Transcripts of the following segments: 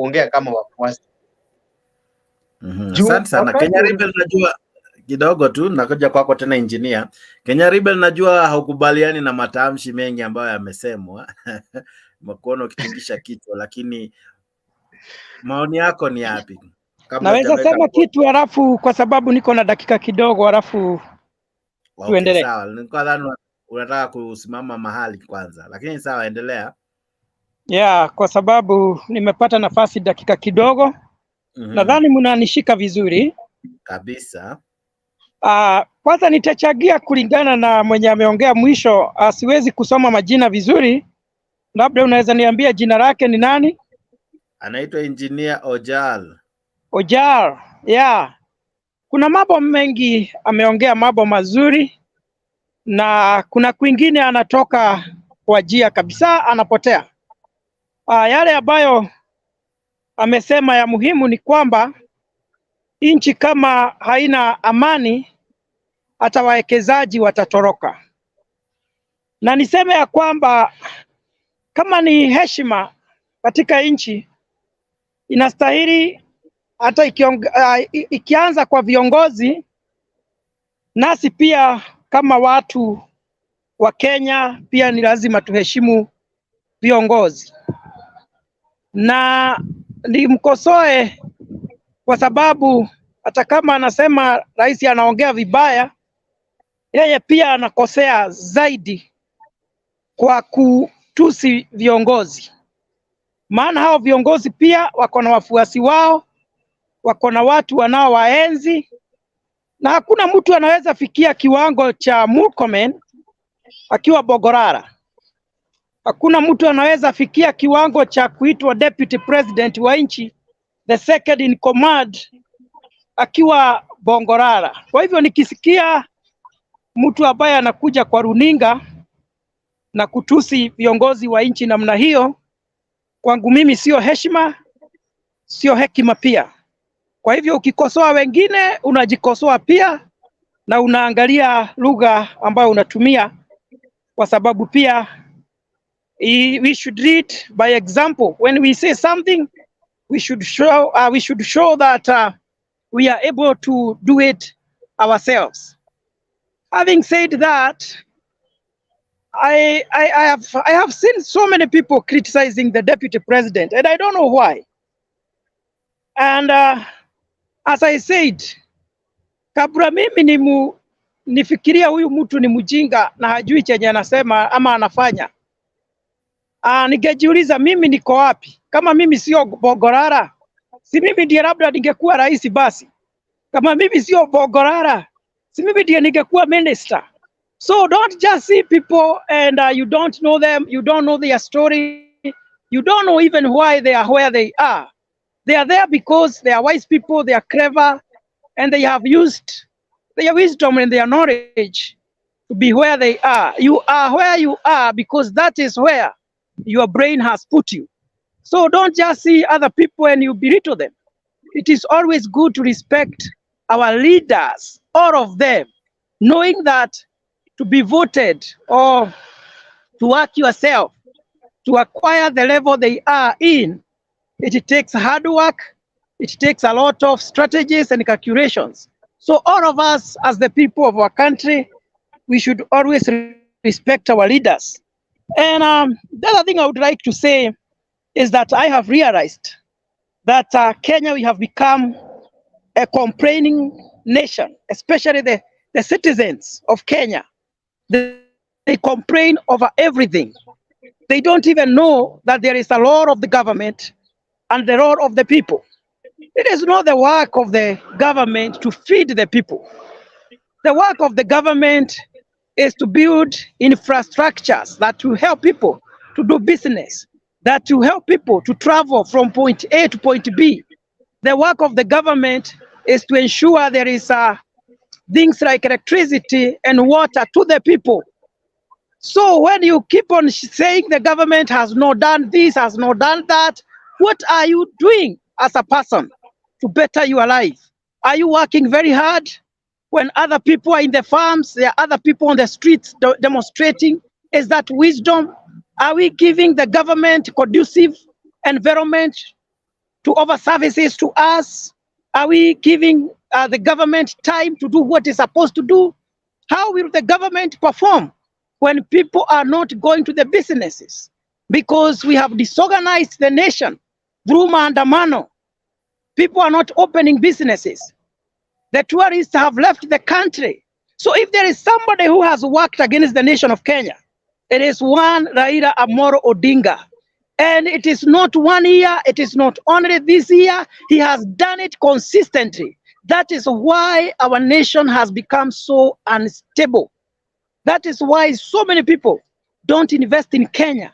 kuongea kama wafuasi. Asante sana. Kenya Rebel, najua kidogo tu nakuja kwako tena engineer. Kenya Rebel, najua haukubaliani na matamshi mengi ambayo yamesemwa. Mkono ukitingisha kichwa, lakini maoni yako ni yapi? Naweza sema kitu halafu kwa sababu niko na dakika kidogo halafu tuendelee. Sawa. Nilikuwa nadhani unataka kusimama mahali kwanza, lakini sawa, endelea. Kwa sababu nimepata nafasi dakika kidogo. Nadhani mnanishika vizuri kabisa. Kwanza nitachagia kulingana na mwenye ameongea mwisho. Siwezi kusoma majina vizuri, labda unaweza niambia jina lake ni nani? Anaitwa Engineer Ojal. Kuna mambo mengi ameongea, mambo mazuri, na kuna kwingine anatoka kwa njia kabisa, anapotea. Yale ambayo amesema ya muhimu ni kwamba nchi kama haina amani, hata wawekezaji watatoroka. Na niseme ya kwamba kama ni heshima katika nchi, inastahili hata ikianza kwa viongozi, nasi pia kama watu wa Kenya pia ni lazima tuheshimu viongozi. Na nimkosoe kwa sababu hata kama anasema rais anaongea vibaya, yeye pia anakosea zaidi kwa kutusi viongozi. Maana hao viongozi pia wako na wafuasi wao, wako na watu wanaowaenzi, na hakuna mtu anaweza fikia kiwango cha Murkomen akiwa Bogorara. Hakuna mtu anaweza fikia kiwango cha kuitwa deputy president wa nchi, the second in command, akiwa Bogorara. Kwa hivyo nikisikia mtu ambaye anakuja kwa runinga na kutusi viongozi wa nchi namna hiyo, kwangu mimi sio heshima, sio hekima pia. Kwa hivyo ukikosoa wengine unajikosoa pia, na unaangalia lugha ambayo unatumia, kwa sababu pia we should lead by example. When we say something, we should show that we are able to do it ourselves. Having said that, I have seen so many people criticizing the deputy president, and I don't know why. And as I said, kabla mimi nifikiria huyu mtu ni mjinga na hajui chenye anasema ama anafanya, ningejiuliza mimi niko wapi? Kama mimi sio Bogorara, si mimi ndiye labda ningekuwa rais basi? Kama mimi sio Bogorara, si mimi ndiye ningekuwa minister? So don't just see people and you don't know them, you don't know their story, you don't know even why they are where they are. They are there because they are wise people, they are clever, and they have used their wisdom and their knowledge to be where they are. You are where you are because that is where your brain has put you. So don't just see other people and you belittle them. It is always good to respect our leaders, all of them, knowing that to be voted or to work yourself, to acquire the level they are in, it takes hard work, it takes a lot of strategies and calculations. So all of us as the people of our country, we should always respect our leaders. And the other thing I would like to say is that I have realized that Kenya, we have become a complaining nation, especially the citizens of Kenya. They complain over everything. They don't even know that there is a law of the government and the law of the people. It is not the work of the government to feed the people. The work of the government is to build infrastructures that will help people to do business, that will help people to travel from point A to point B. The work of the government is to ensure there is things like electricity and water to the people. So when you keep on saying the government has not done this, has not done that, what are you doing as a person to better your life? Are you working very hard? When other people are in the farms, there are other people on the streets demonstrating. Is that wisdom? Are we giving the government conducive environment to offer services to us? Are we giving the government time to do what it's supposed to do? How will the government perform when people are not going to the businesses? Because we have disorganized the nation through Maandamano. People are not opening businesses. The tourists have left the country. So if there is somebody who has worked against the nation of Kenya, it is one Raila Odinga. And it is not 1 year, it is not only this year, he has done it consistently. That is why our nation has become so unstable. That is why so many people don't invest in Kenya.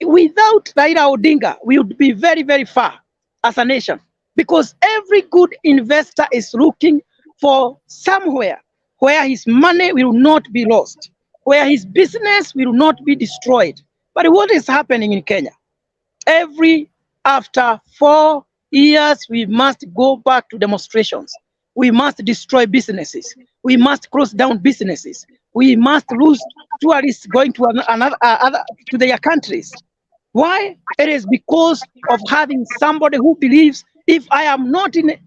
Without Raila Odinga, we would be very, very far as a nation, because every good investor is looking for somewhere where his money will not be lost, where his business will not be destroyed. But what is happening in Kenya? After 4 years, we must go back to demonstrations. We must destroy businesses. We must close down businesses. We must lose tourists going to to their countries. Why? It is because of having somebody who believes, if I am not in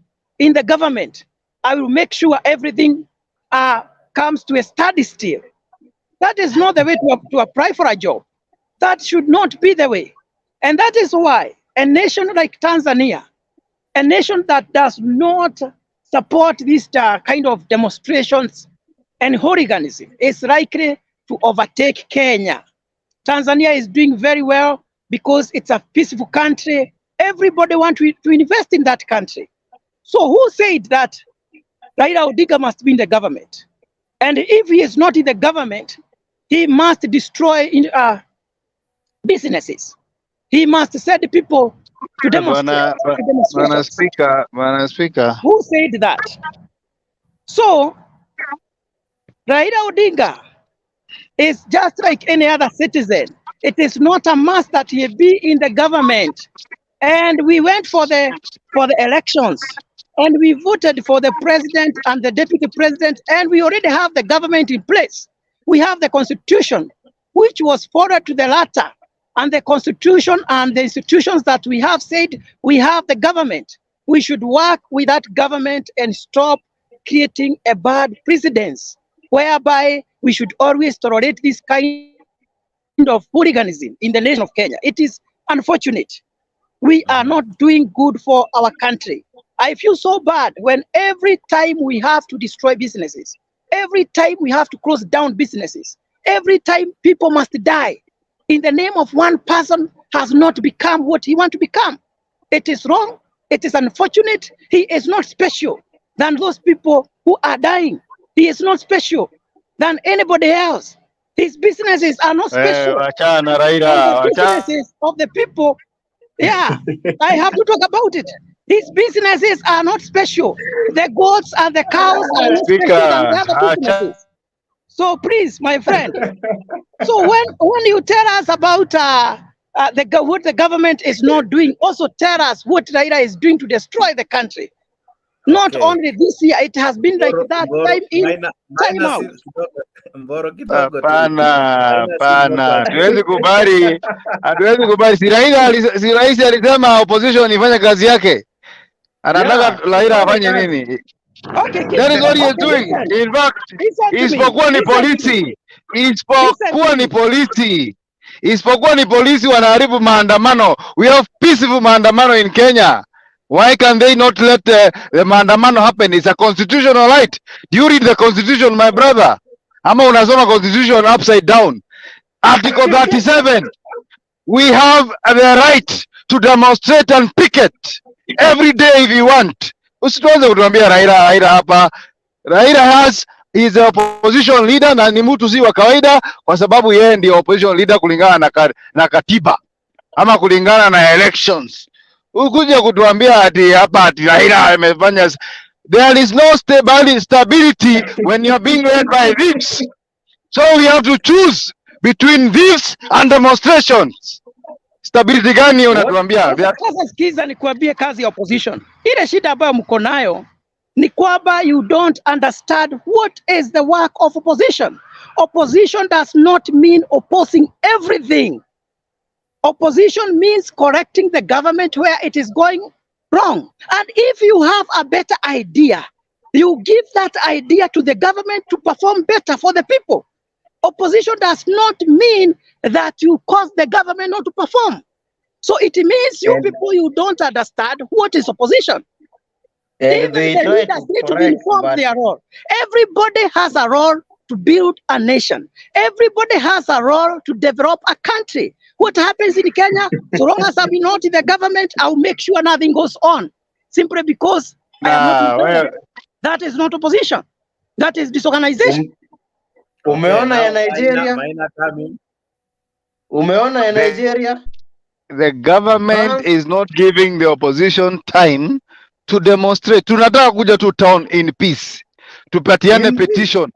the government, I will make sure everything comes to a standstill. That is not the way to apply for a job. That should not be the way. And that is why a nation like Tanzania, a nation that does not support these kind of demonstrations and hooliganism, is likely to overtake Kenya. Tanzania is doing very well because it's a peaceful country. Everybody wants to invest in that country. So who said that Raila Odinga must be in the government? And if he is not in the government, he must destroy businesses. He must send people to demonstrate. Speaker. Who said that? So Raila Odinga is just like any other citizen. It is not a must that he be in the government. And we went for the elections, and we voted for the president and the deputy president, and we already have the government in place. We have the constitution, which was followed to the latter, and the constitution and the institutions that we have said we have the government. We should work with that government and stop creating a bad precedence, whereby we should always tolerate this kind of hooliganism in the nation of Kenya. It is unfortunate. We are not doing good for our country. I feel so bad when every time we have to destroy businesses, every time we have to close down businesses, every time people must die in the name of one person has not become what he wants to become. It is wrong. It is unfortunate. He is not special than those people who are dying. He is not special than anybody else. His businesses are not special. The businesses of the people, yeah, I have to talk about it. His businesses are not special. The goats and the cows are not special than the other businesses. So please, my friend, so when you tell us about what the government is not doing, also tell us what Raila is doing to destroy the country. Not only this year, it has been like that time in, time out. Hapana, hatuwezi kubali. Si rais alisema opposition ifanye kazi yake. Anataka Raila afanye nini? Okay, that is what he is doing. In fact, isipokuwa ni polisi wanaharibu maandamano. We have peaceful maandamano in Kenya. Why can they not let the maandamano happen? It's a constitutional right. Do you read the constitution, my brother? Ama unasoma constitution upside down. Article 37. We have the right to demonstrate and picket every day if you want. Usituanze kutuambia Raila hapa. Raila is the opposition leader na ni mtu si wa kawaida kwa sababu yeye ndio opposition leader kulingana na katiba ama kulingana na elections. Ukuja kutuambia ati Raila amefanya. There is no stability when you are being led by thieves. So we have to choose between thieves and demonstrations. Stability gani unatuambia? Sasa sikiza nikuambie kazi ya opposition. Ile shida ambayo mko nayo ni kwamba you don't understand what is the work of opposition. Opposition does not mean opposing everything. Opposition means correcting the government where it is going wrong. And if you have a better idea, you give that idea to the government to perform better for the people. Opposition does not mean that you cause the government not to perform. So it means you people, you don't understand what is opposition. Even the leaders need to be informed their role. Everybody has a role to build a nation. Everybody has a role to develop a country. What happens in Kenya, so long as I'm not in the government, I'll make sure nothing goes on. Simply because I am not in the government. That is not opposition. That is disorganization. Umeona ya Nigeria? Umeona ya Nigeria? The government is not giving the opposition time to demonstrate. Tunataka kuja to town in peace. Tupatiane petition.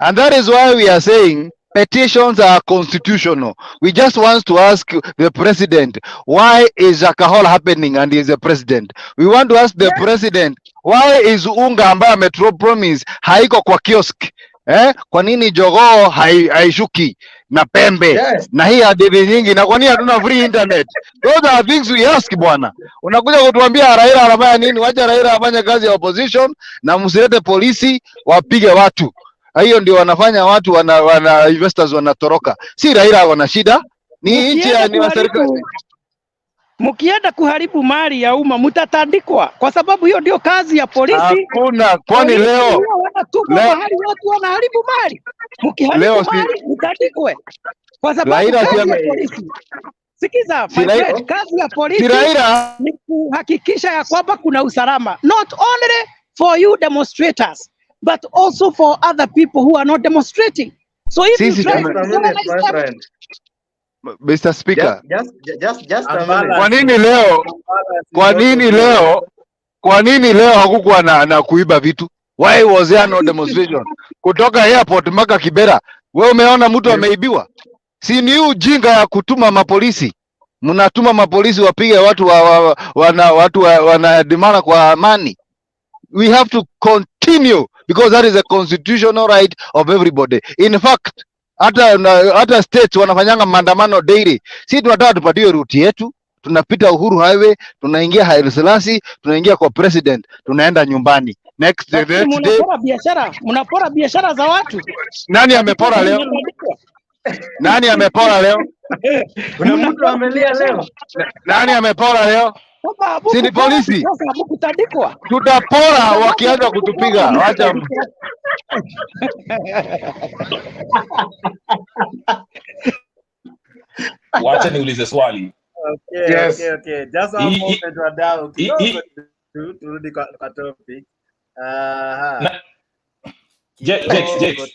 And that is why we are saying petitions are constitutional. We just want to ask the president, why is Shakahola happening and he is the president? We want to ask the president, why is unga ambayo amepromise haiko kwa kiosk? Kwa nini jogoo haishuki na pembe? Na hii hadithi nyingi, na kwa nini hatuna free internet? Those are things we ask bwana. Unakuja kutuambia Raila anafanya nini? Wacha Raila afanye kazi ya opposition na msilete polisi wapige watu. Hiyo ndio wanafanya watu wana investors wanatoroka. Si Raila wana shida, ni nchi ya ni serikali. Mkienda kuharibu mali ya umma mtatandikwa, kwa sababu hiyo ndio kazi ya polisi. Hakuna, kwani leo mahali watu wanaharibu mali, mkiharibu mali mtandikwe, kwa sababu kazi ya polisi. Sikiza, kazi ya polisi ni kuhakikisha ya kwamba kuna usalama, not only for you demonstrators but also for other people who are not demonstrating. So if you try to Mr. Speaker, just a minute. Kwa nini leo hakukuwa na kuiba vitu? Why was there no demonstration? Kutoka airport mpaka Kibera, wewe umeona mtu ameibiwa? Si ni ujinga ya kutuma mapolisi. Mnatuma mapolisi wapige watu wanadimana kwa amani. We have to because that is a constitutional right of everybody. In fact, hata states wanafanyanga maandamano daily. Si tunataka tupatiwe route yetu, tunapita Uhuru Highway, tunaingia Haile Selassie, tunaingia kwa president, tunaenda nyumbani. Next day. Mnapora biashara za watu. Nani amepora leo? Nani amepora leo? Kuna mtu amelia leo. Nani amepora leo? Si ni polisi. Tutapora wakianza kutupiga. Wacha. Wacha niulize swali. Okay. Just a moment wadau. Turudi kwa topic. Jex.